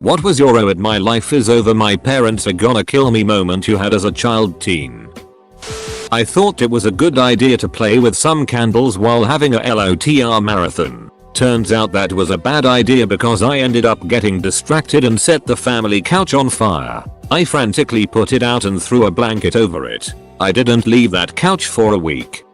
What was your "oh my life is over, my parents are gonna kill me" moment you had as a child teen? I thought it was a good idea to play with some candles while having a LOTR marathon. Turns out that was a bad idea because I ended up getting distracted and set the family couch on fire. I frantically put it out and threw a blanket over it. I didn't leave that couch for a week.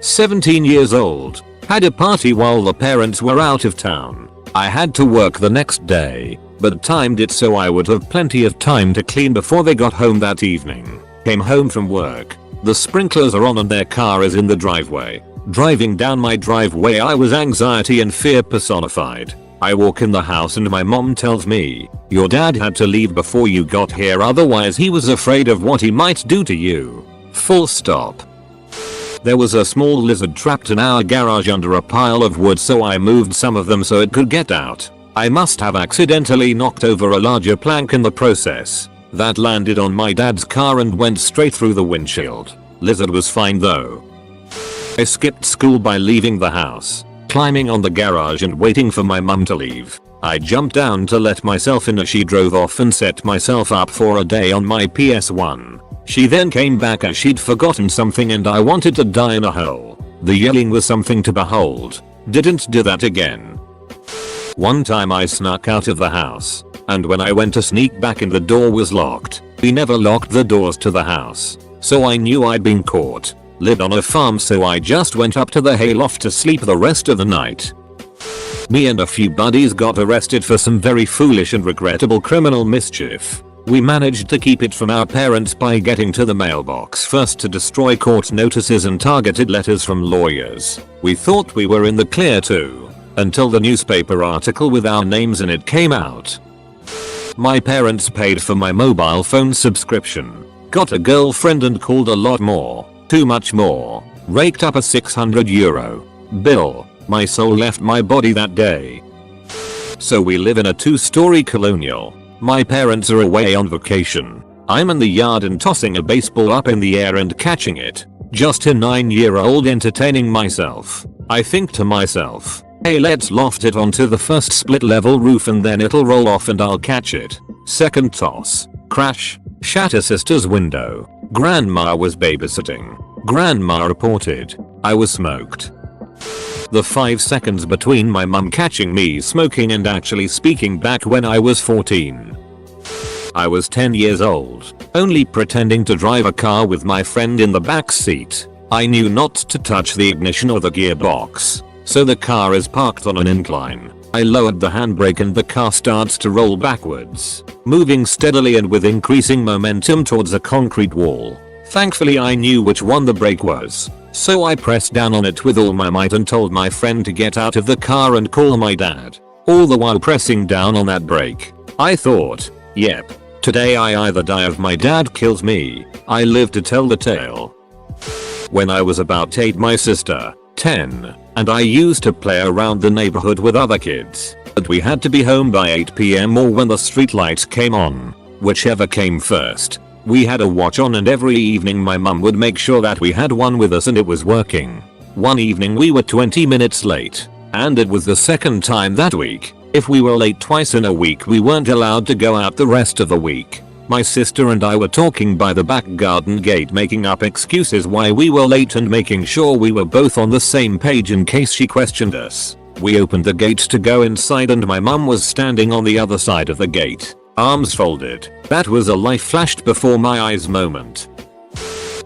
17 years old. Had a party while the parents were out of town. I had to work the next day, but timed it so I would have plenty of time to clean before they got home that evening. Came home from work. The sprinklers are on and their car is in the driveway. Driving down my driveway, I was anxiety and fear personified. I walk in the house and my mom tells me, "Your dad had to leave before you got here, otherwise he was afraid of what he might do to you." Full stop. There was a small lizard trapped in our garage under a pile of wood, so I moved some of them so it could get out. I must have accidentally knocked over a larger plank in the process. That landed on my dad's car and went straight through the windshield. Lizard was fine though. I skipped school by leaving the house, climbing on the garage and waiting for my mum to leave. I jumped down to let myself in as she drove off and set myself up for a day on my PS1. She then came back as she'd forgotten something and I wanted to die in a hole. The yelling was something to behold. Didn't do that again. One time I snuck out of the house, and when I went to sneak back in, the door was locked. We never locked the doors to the house, so I knew I'd been caught. Lived on a farm, so I just went up to the hayloft to sleep the rest of the night. Me and a few buddies got arrested for some very foolish and regrettable criminal mischief. We managed to keep it from our parents by getting to the mailbox first to destroy court notices and targeted letters from lawyers. We thought we were in the clear too, until the newspaper article with our names in it came out. My parents paid for my mobile phone subscription, got a girlfriend and called a lot more, too much more, raked up a €600 bill. My soul left my body that day. So we live in a 2-story colonial. My parents are away on vacation. I'm in the yard and tossing a baseball up in the air and catching it. Just a 9-year-old entertaining myself. I think to myself, hey, let's loft it onto the first split level roof and then it'll roll off and I'll catch it. Second toss. Crash. Shatter sister's window. Grandma was babysitting. Grandma reported. I was smoked. The 5 seconds between my mum catching me smoking and actually speaking back when I was 14. I was 10 years old, only pretending to drive a car with my friend in the back seat. I knew not to touch the ignition or the gearbox, so the car is parked on an incline. I lowered the handbrake and the car starts to roll backwards, moving steadily and with increasing momentum towards a concrete wall. Thankfully I knew which one the brake was, so I pressed down on it with all my might and told my friend to get out of the car and call my dad, all the while pressing down on that brake. I thought, yep, today I either die or my dad kills me. I live to tell the tale. When I was about 8, my sister, 10, and I used to play around the neighborhood with other kids, but we had to be home by 8 PM or when the street lights came on, whichever came first. We had a watch on and every evening my mum would make sure that we had one with us and it was working. One evening we were 20 minutes late, and it was the second time that week. If we were late twice in a week we weren't allowed to go out the rest of the week. My sister and I were talking by the back garden gate, making up excuses why we were late and making sure we were both on the same page in case she questioned us. We opened the gate to go inside and my mum was standing on the other side of the gate, arms folded. That was a life flashed before my eyes moment.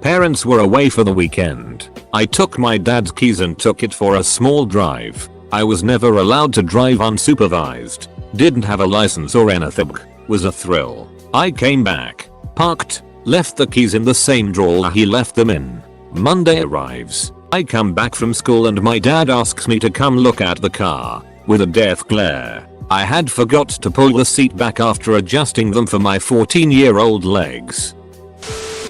Parents were away for the weekend. I took my dad's keys and took it for a small drive. I was never allowed to drive unsupervised. Didn't have a license or anything. Was a thrill. I came back, parked, left the keys in the same drawer he left them in. Monday arrives. I come back from school and my dad asks me to come look at the car. With a death glare. I had forgot to pull the seat back after adjusting them for my 14-year-old legs.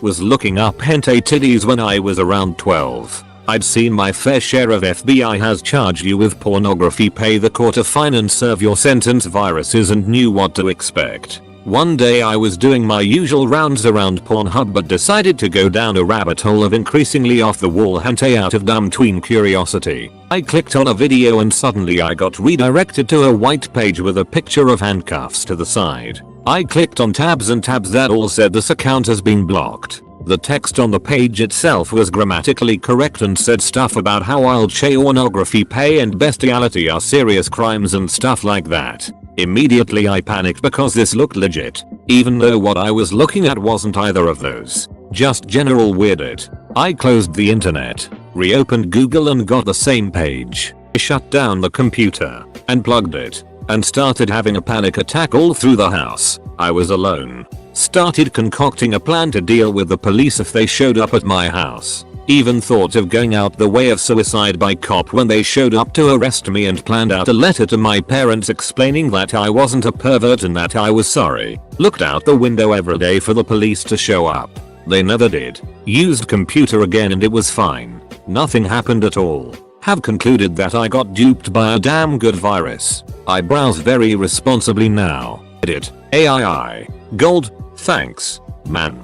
Was looking up hentai titties when I was around 12. I'd seen my fair share of FBI has charged you with pornography, pay the court a fine and serve your sentence viruses and knew what to expect. One day I was doing my usual rounds around Pornhub but decided to go down a rabbit hole of increasingly off the wall hentai out of dumb tween curiosity. I clicked on a video and suddenly I got redirected to a white page with a picture of handcuffs to the side. I clicked on tabs and tabs that all said this account has been blocked. The text on the page itself was grammatically correct and said stuff about how child pornography, pay and bestiality are serious crimes and stuff like that. Immediately I panicked because this looked legit, even though what I was looking at wasn't either of those. Just general weirded. I closed the internet, reopened Google and got the same page. I shut down the computer, unplugged it, and started having a panic attack all through the house. I was alone. Started concocting a plan to deal with the police if they showed up at my house. Even thought of going out the way of suicide by cop when they showed up to arrest me, and planned out a letter to my parents explaining that I wasn't a pervert and that I was sorry. Looked out the window every day for the police to show up. They never did. Used computer again and it was fine. Nothing happened at all. Have concluded that I got duped by a damn good virus. I browse very responsibly now. Edit. AII. Gold. Thanks, man.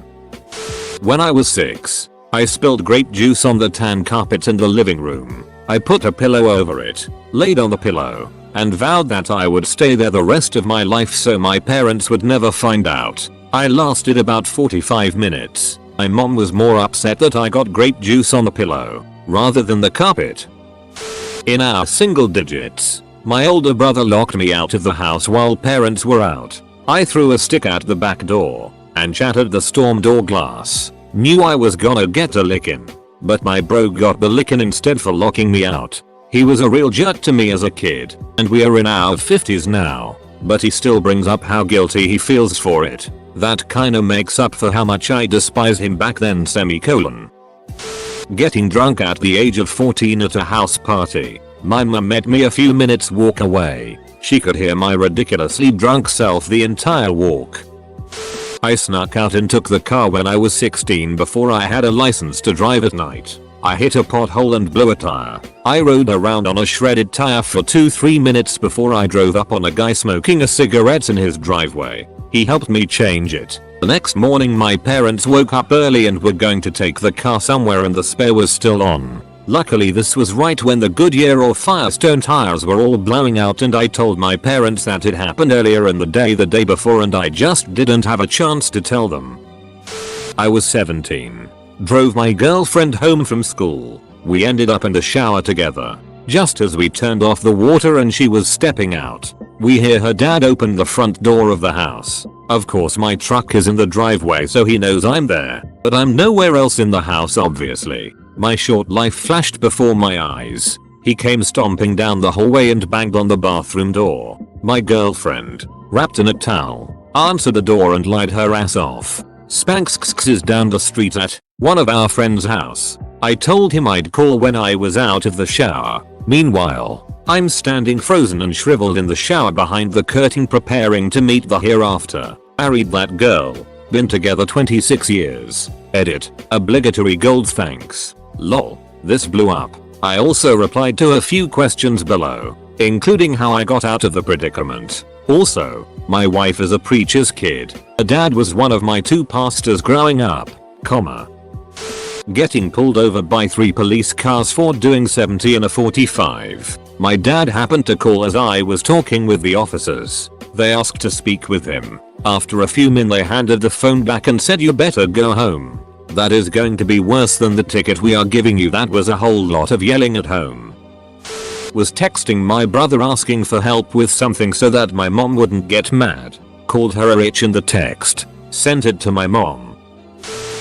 When I was 6, I spilled grape juice on the tan carpet in the living room. I put a pillow over it, laid on the pillow, and vowed that I would stay there the rest of my life so my parents would never find out. I lasted about 45 minutes. My mom was more upset that I got grape juice on the pillow rather than the carpet. In our single digits, my older brother locked me out of the house while parents were out. I threw a stick at the back door and shattered the storm door glass. Knew I was gonna get a licking, but my bro got the licking instead for locking me out. He was a real jerk to me as a kid, and we are in our 50s now, but he still brings up how guilty he feels for it. That kinda makes up for how much I despise him back then. Getting drunk at the age of 14 at a house party. My mum met me a few minutes walk away. She could hear my ridiculously drunk self the entire walk. I snuck out and took the car when I was 16 before I had a license to drive at night. I hit a pothole and blew a tire. I rode around on a shredded tire for 2-3 minutes before I drove up on a guy smoking a cigarette in his driveway. He helped me change it. The next morning my parents woke up early and were going to take the car somewhere and the spare was still on. Luckily this was right when the Goodyear or Firestone tires were all blowing out, and I told my parents that it happened earlier in the day before, and I just didn't have a chance to tell them. I was 17. Drove my girlfriend home from school. We ended up in the shower together. Just as we turned off the water and she was stepping out, we hear her dad open the front door of the house. Of course my truck is in the driveway so he knows I'm there, but I'm nowhere else in the house obviously. My short life flashed before my eyes. He came stomping down the hallway and banged on the bathroom door. My girlfriend, wrapped in a towel, answered the door and lied her ass off. Spanx is down the street at one of our friend's house. I told him I'd call when I was out of the shower. Meanwhile, I'm standing frozen and shriveled in the shower behind the curtain preparing to meet the hereafter. Married that girl. Been together 26 years. Edit. Obligatory gold thanks. Lol. This blew up. I also replied to a few questions below, including how I got out of the predicament. Also, my wife is a preacher's kid. A dad was one of my 2 pastors growing up, comma. Getting pulled over by 3 police cars for doing 70 in a 45. My dad happened to call as I was talking with the officers. They asked to speak with him. After a few minutes they handed the phone back and said, "You better go home. That is going to be worse than the ticket we are giving you." That was a whole lot of yelling at home. Was texting my brother asking for help with something so that my mom wouldn't get mad. Called her a bitch in the text. Sent it to my mom.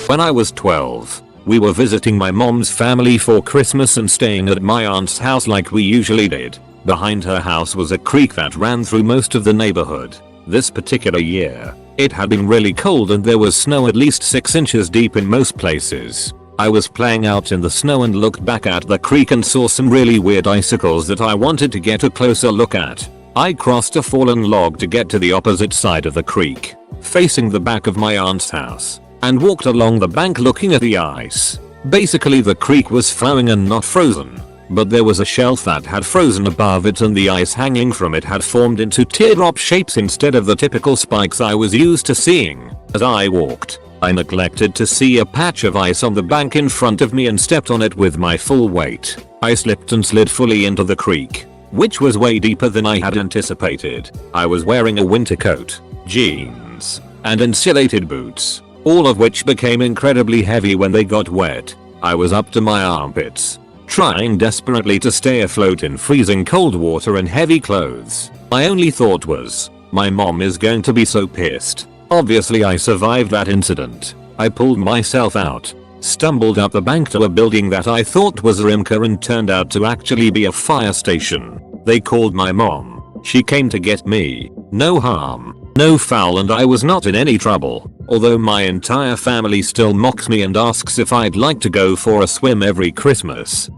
When I was 12, we were visiting my mom's family for Christmas and staying at my aunt's house like we usually did. Behind her house was a creek that ran through most of the neighborhood. This particular year, it had been really cold and there was snow at least 6 inches deep in most places. I was playing out in the snow and looked back at the creek and saw some really weird icicles that I wanted to get a closer look at. I crossed a fallen log to get to the opposite side of the creek, facing the back of my aunt's house, and walked along the bank looking at the ice. Basically the creek was flowing and not frozen, but there was a shelf that had frozen above it and the ice hanging from it had formed into teardrop shapes instead of the typical spikes I was used to seeing. As I walked, I neglected to see a patch of ice on the bank in front of me and stepped on it with my full weight. I slipped and slid fully into the creek, which was way deeper than I had anticipated. I was wearing a winter coat, jeans, and insulated boots, all of which became incredibly heavy when they got wet. I was up to my armpits, trying desperately to stay afloat in freezing cold water and heavy clothes. My only thought was, my mom is going to be so pissed. Obviously I survived that incident. I pulled myself out, stumbled up the bank to a building that I thought was Rimka and turned out to actually be a fire station. They called my mom. She came to get me. No harm, no foul, and I was not in any trouble. Although my entire family still mocks me and asks if I'd like to go for a swim every Christmas.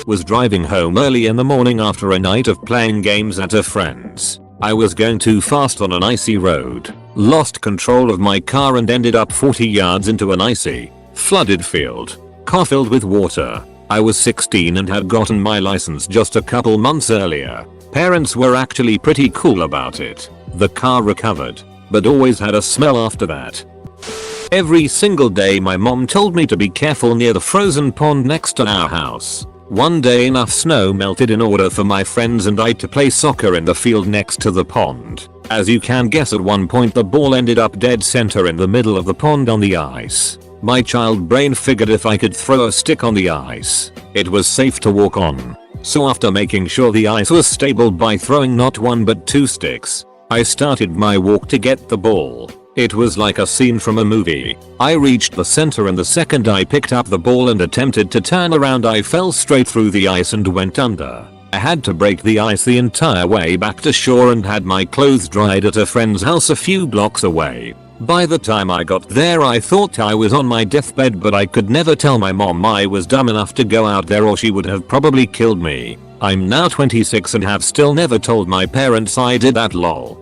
Was driving home early in the morning after a night of playing games at a friend's. I was going too fast on an icy road, lost control of my car and ended up 40 yards into an icy, flooded field, car filled with water. I was 16 and had gotten my license just a couple months earlier. Parents were actually pretty cool about it. The car recovered, but always had a smell after that. Every single day my mom told me to be careful near the frozen pond next to our house. One day enough snow melted in order for my friends and I to play soccer in the field next to the pond. As you can guess, at one point the ball ended up dead center in the middle of the pond on the ice. My child brain figured if I could throw a stick on the ice, it was safe to walk on. So after making sure the ice was stable by throwing not one but 2 sticks, I started my walk to get the ball. It was like a scene from a movie. I reached the center and the second I picked up the ball and attempted to turn around, I fell straight through the ice and went under. I had to break the ice the entire way back to shore and had my clothes dried at a friend's house a few blocks away. By the time I got there I thought I was on my deathbed, but I could never tell my mom I was dumb enough to go out there or she would have probably killed me. I'm now 26 and have still never told my parents I did that, lol.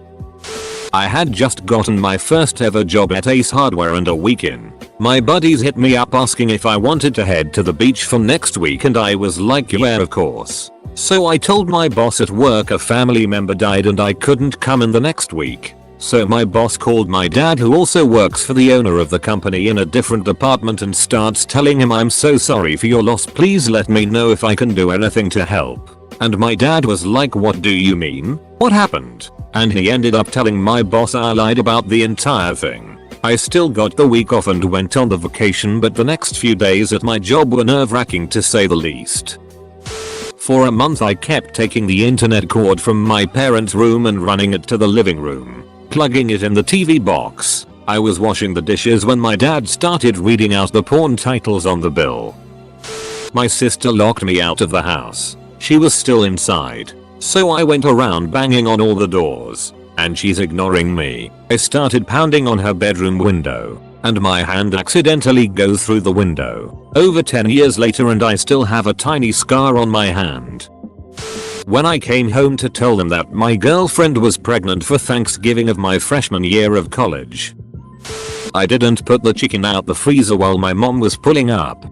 I had just gotten my first ever job at Ace Hardware and a week in, my buddies hit me up asking if I wanted to head to the beach for next week and I was like, yeah, of course. So I told my boss at work a family member died and I couldn't come in the next week. So my boss called my dad, who also works for the owner of the company in a different department, and starts telling him, I'm so sorry for your loss, please let me know if I can do anything to help. And my dad was like, what do you mean? What happened? And he ended up telling my boss I lied about the entire thing. I still got the week off and went on the vacation, but the next few days at my job were nerve-wracking to say the least. For a month I kept taking the internet cord from my parents' room and running it to the living room, plugging it in the TV box. I was washing the dishes when my dad started reading out the porn titles on the bill. My sister locked me out of the house. She was still inside, so I went around banging on all the doors, and she's ignoring me. I started pounding on her bedroom window, and my hand accidentally goes through the window. Over 10 years later and I still have a tiny scar on my hand. When I came home to tell them that my girlfriend was pregnant for Thanksgiving of my freshman year of college, I didn't put the chicken out the freezer while my mom was pulling up.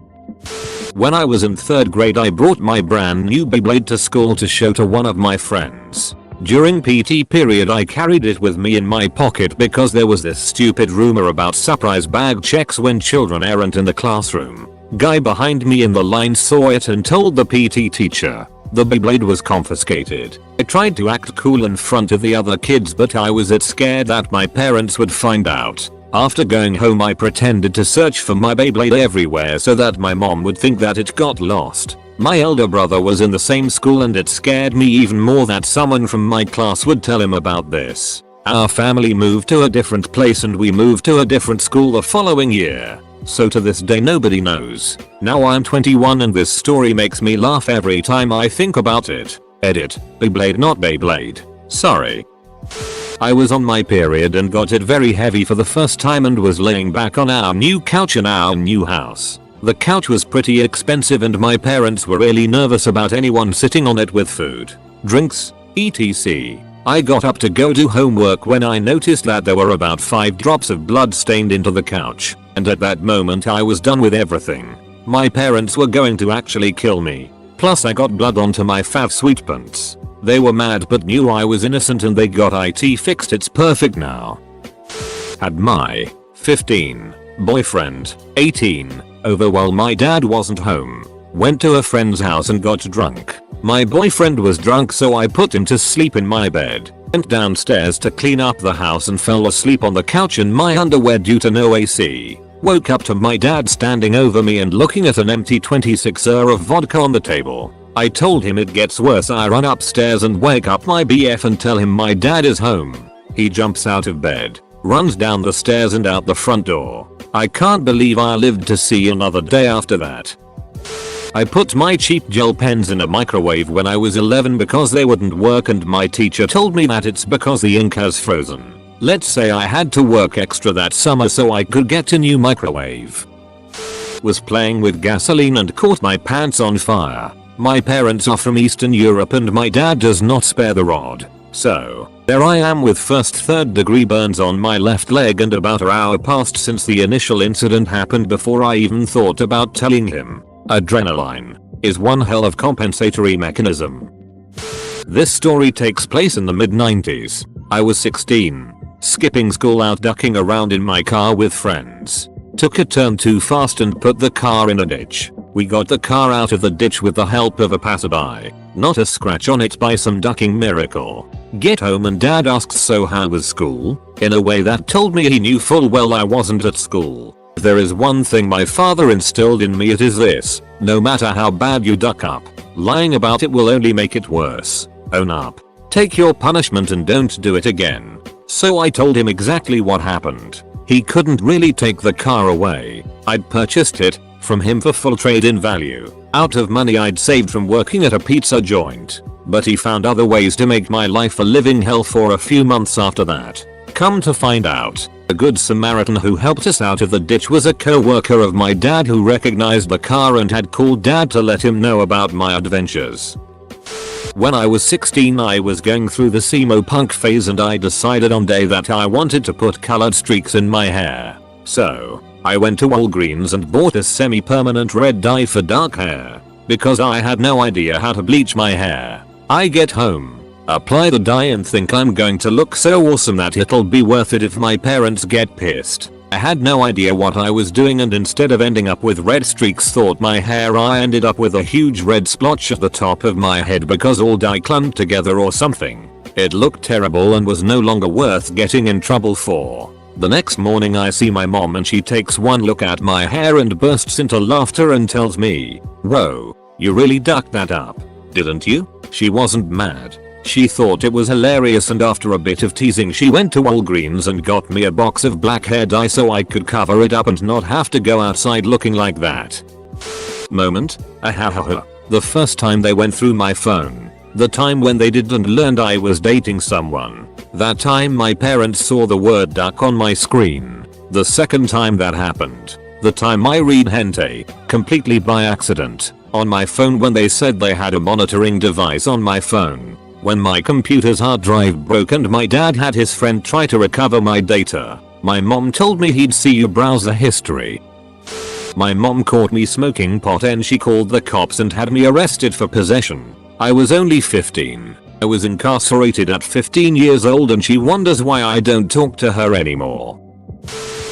When I was in 3rd grade I brought my brand new Beyblade to school to show to one of my friends. During PT period I carried it with me in my pocket because there was this stupid rumor about surprise bag checks when children aren't in the classroom. Guy behind me in the line saw it and told the PT teacher. The Beyblade was confiscated. I tried to act cool in front of the other kids, but I was scared that my parents would find out. After going home I pretended to search for my Beyblade everywhere so that my mom would think that it got lost. My elder brother was in the same school and it scared me even more that someone from my class would tell him about this. Our family moved to a different place and we moved to a different school the following year. So to this day nobody knows. Now I'm 21 and this story makes me laugh every time I think about it. Edit. Beyblade, not Beyblade. Sorry. I was on my period and got it very heavy for the first time and was laying back on our new couch in our new house. The couch was pretty expensive and my parents were really nervous about anyone sitting on it with food, drinks, etc. I got up to go do homework when I noticed that there were about 5 drops of blood stained into the couch, and at that moment I was done with everything. My parents were going to actually kill me. Plus I got blood onto my fav sweet pants. They were mad but knew I was innocent and they got IT fixed. It's perfect now. Had my 15 boyfriend 18 over while my dad wasn't home. Went to a friend's house and got drunk. My boyfriend was drunk so I put him to sleep in my bed. Went downstairs to clean up the house and fell asleep on the couch in my underwear due to no AC. Woke up to my dad standing over me and looking at an empty 26er of vodka on the table. I told him it gets worse. I run upstairs and wake up my BF and tell him my dad is home. He jumps out of bed, runs down the stairs and out the front door. I can't believe I lived to see another day after that. I put my cheap gel pens in a microwave when I was 11 because they wouldn't work and my teacher told me that it's because the ink has frozen. Let's say I had to work extra that summer so I could get a new microwave. Was playing with gasoline and caught my pants on fire. My parents are from Eastern Europe and my dad does not spare the rod. So, there I am with first third degree burns on my left leg and about an hour passed since the initial incident happened before I even thought about telling him. Adrenaline is one hell of compensatory mechanism. This story takes place in the mid-90s. I was 16, skipping school out ducking around in my car with friends. Took a turn too fast and put the car in a ditch. We got the car out of the ditch with the help of a passerby. Not a scratch on it by some ducking miracle. Get home and dad asked, so how was school? In a way that told me he knew full well I wasn't at school. If there is one thing my father instilled in me, it is this: no matter how bad you duck up, lying about it will only make it worse. Own up. Take your punishment and don't do it again. So I told him exactly what happened. He couldn't really take the car away. I'd purchased it from him for full trade-in value, out of money I'd saved from working at a pizza joint. But he found other ways to make my life a living hell for a few months after that. Come to find out, a good Samaritan who helped us out of the ditch was a co-worker of my dad who recognized the car and had called dad to let him know about my adventures. When I was 16 I was going through the emo punk phase and I decided on day that I wanted to put colored streaks in my hair. So, I went to Walgreens and bought a semi-permanent red dye for dark hair, because I had no idea how to bleach my hair. I get home, apply the dye and think I'm going to look so awesome that it'll be worth it if my parents get pissed. I had no idea what I was doing and instead of ending up with red streaks thought my hair, I ended up with a huge red splotch at the top of my head because all dye clumped together or something. It looked terrible and was no longer worth getting in trouble for. The next morning I see my mom and she takes one look at my hair and bursts into laughter and tells me, "Whoa, you really ducked that up, didn't you?" She wasn't mad. She thought it was hilarious and after a bit of teasing she went to Walgreens and got me a box of black hair dye so I could cover it up and not have to go outside looking like that. Moment. Ahahaha. The first time they went through my phone. The time when they did and learned I was dating someone. That time my parents saw the word duck on my screen. The second time that happened. The time I read hentai, completely by accident, on my phone when they said they had a monitoring device on my phone. When my computer's hard drive broke and my dad had his friend try to recover my data. My mom told me he'd see your browser history. My mom caught me smoking pot and she called the cops and had me arrested for possession. I was only 15. I was incarcerated at 15 years old and she wonders why I don't talk to her anymore.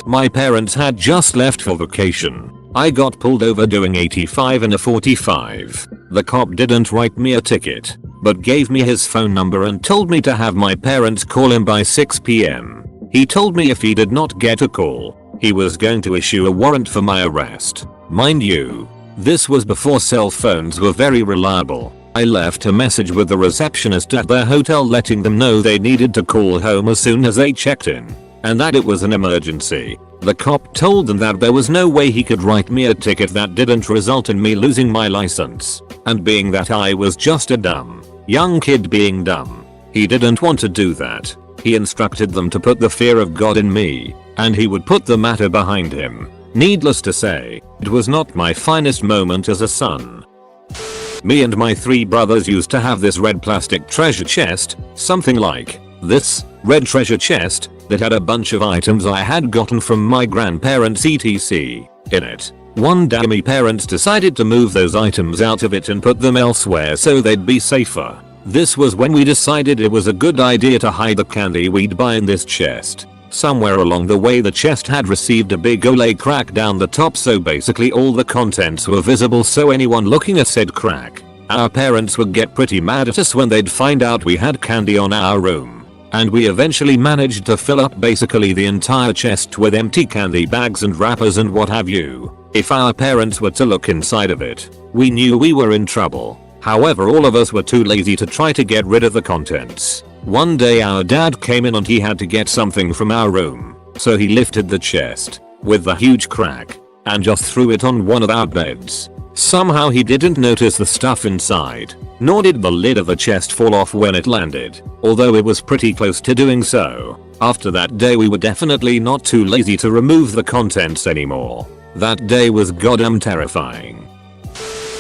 My parents had just left for vacation. I got pulled over doing 85 in a 45. The cop didn't write me a ticket, but gave me his phone number and told me to have my parents call him by 6 PM. He told me if he did not get a call, he was going to issue a warrant for my arrest. Mind you, this was before cell phones were very reliable. I left a message with the receptionist at their hotel letting them know they needed to call home as soon as they checked in, and that it was an emergency. The cop told them that there was no way he could write me a ticket that didn't result in me losing my license, and being that I was just a dumb young kid being dumb, he didn't want to do that. He instructed them to put the fear of God in me, and he would put the matter behind him. Needless to say, it was not my finest moment as a son. Me and my 3 brothers used to have this red plastic treasure chest, something like this, red treasure chest, that had a bunch of items I had gotten from my grandparents etc. in it. One day my parents decided to move those items out of it and put them elsewhere so they'd be safer. This was when we decided it was a good idea to hide the candy we'd buy in this chest. Somewhere along the way the chest had received a big ole crack down the top, so basically all the contents were visible, so anyone looking at said crack. Our parents would get pretty mad at us when they'd find out we had candy on our room. And we eventually managed to fill up basically the entire chest with empty candy bags and wrappers and what have you. If our parents were to look inside of it, we knew we were in trouble. However, all of us were too lazy to try to get rid of the contents. One day our dad came in and he had to get something from our room, so he lifted the chest with the huge crack and just threw it on one of our beds. Somehow he didn't notice the stuff inside, nor did the lid of the chest fall off when it landed, although it was pretty close to doing so. After that day we were definitely not too lazy to remove the contents anymore. That day was goddamn terrifying.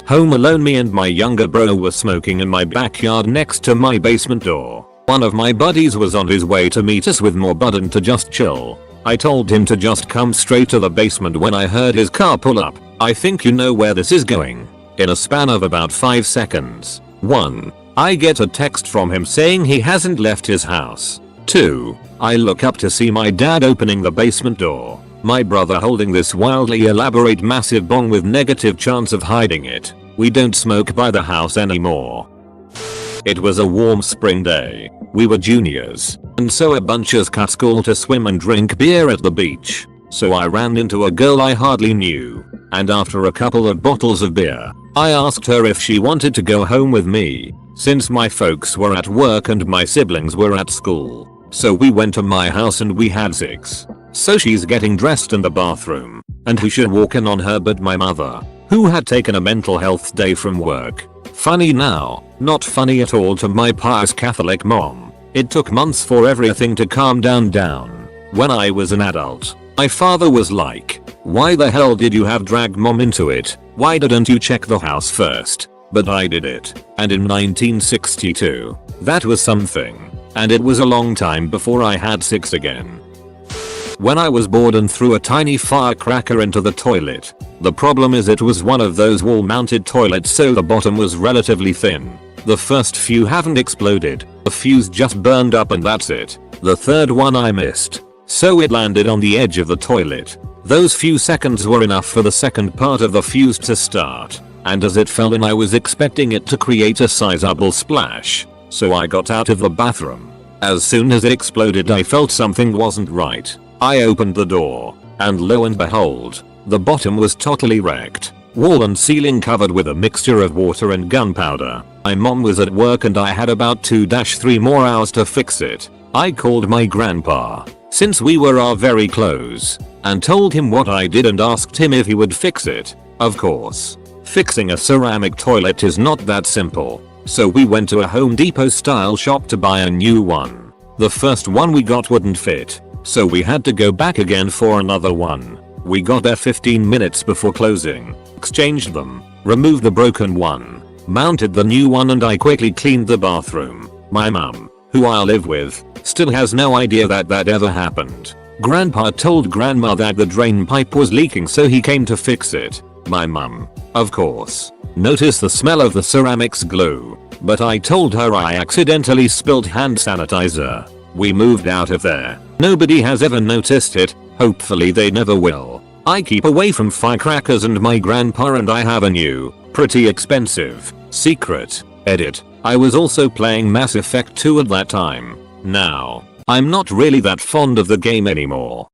Home alone, me and my younger bro were smoking in my backyard next to my basement door. One of my buddies was on his way to meet us with more bud and to just chill. I told him to just come straight to the basement when I heard his car pull up. I think you know where this is going. In a span of about 5 seconds. 1. I get a text from him saying he hasn't left his house. 2. I look up to see my dad opening the basement door. My brother holding this wildly elaborate massive bong with negative chance of hiding it. We don't smoke by the house anymore. It was a warm spring day. We were juniors, and so a bunch of us cut school to swim and drink beer at the beach. So I ran into a girl I hardly knew, and after a couple of bottles of beer, I asked her if she wanted to go home with me, since my folks were at work and my siblings were at school. So we went to my house and we had sex. So she's getting dressed in the bathroom, and we should walk in on her, but my mother, who had taken a mental health day from work. Funny now, not funny at all to my pious Catholic mom. It took months for everything to calm down. When I was an adult, my father was like, "Why the hell did you have drag mom into it? Why didn't you check the house first?" But I did it, and in 1962, that was something. And it was a long time before I had sex again. When I was bored and threw a tiny firecracker into the toilet. The problem is it was one of those wall-mounted toilets, so the bottom was relatively thin. The first few haven't exploded, the fuse just burned up and that's it. The third one I missed, so it landed on the edge of the toilet. Those few seconds were enough for the second part of the fuse to start, and as it fell in I was expecting it to create a sizable splash, so I got out of the bathroom. As soon as it exploded I felt something wasn't right. I opened the door, and lo and behold, the bottom was totally wrecked. Wall and ceiling covered with a mixture of water and gunpowder. My mom was at work and I had about 2-3 more hours to fix it. I called my grandpa, since we were very close, and told him what I did and asked him if he would fix it. Of course, fixing a ceramic toilet is not that simple, so we went to a Home Depot style shop to buy a new one. The first one we got wouldn't fit, so we had to go back again for another one. We got there 15 minutes before closing, exchanged them, removed the broken one, mounted the new one, and I quickly cleaned the bathroom. My mum, who I live with, still has no idea that ever happened. Grandpa told grandma that the drain pipe was leaking, so he came to fix it. My mum, of course, noticed the smell of the ceramics glue, but I told her I accidentally spilled hand sanitizer. We moved out of there. Nobody has ever noticed it, hopefully they never will. I keep away from firecrackers and my grandpa and I have a new, pretty expensive, secret. Edit. I was also playing Mass Effect 2 at that time. Now, I'm not really that fond of the game anymore.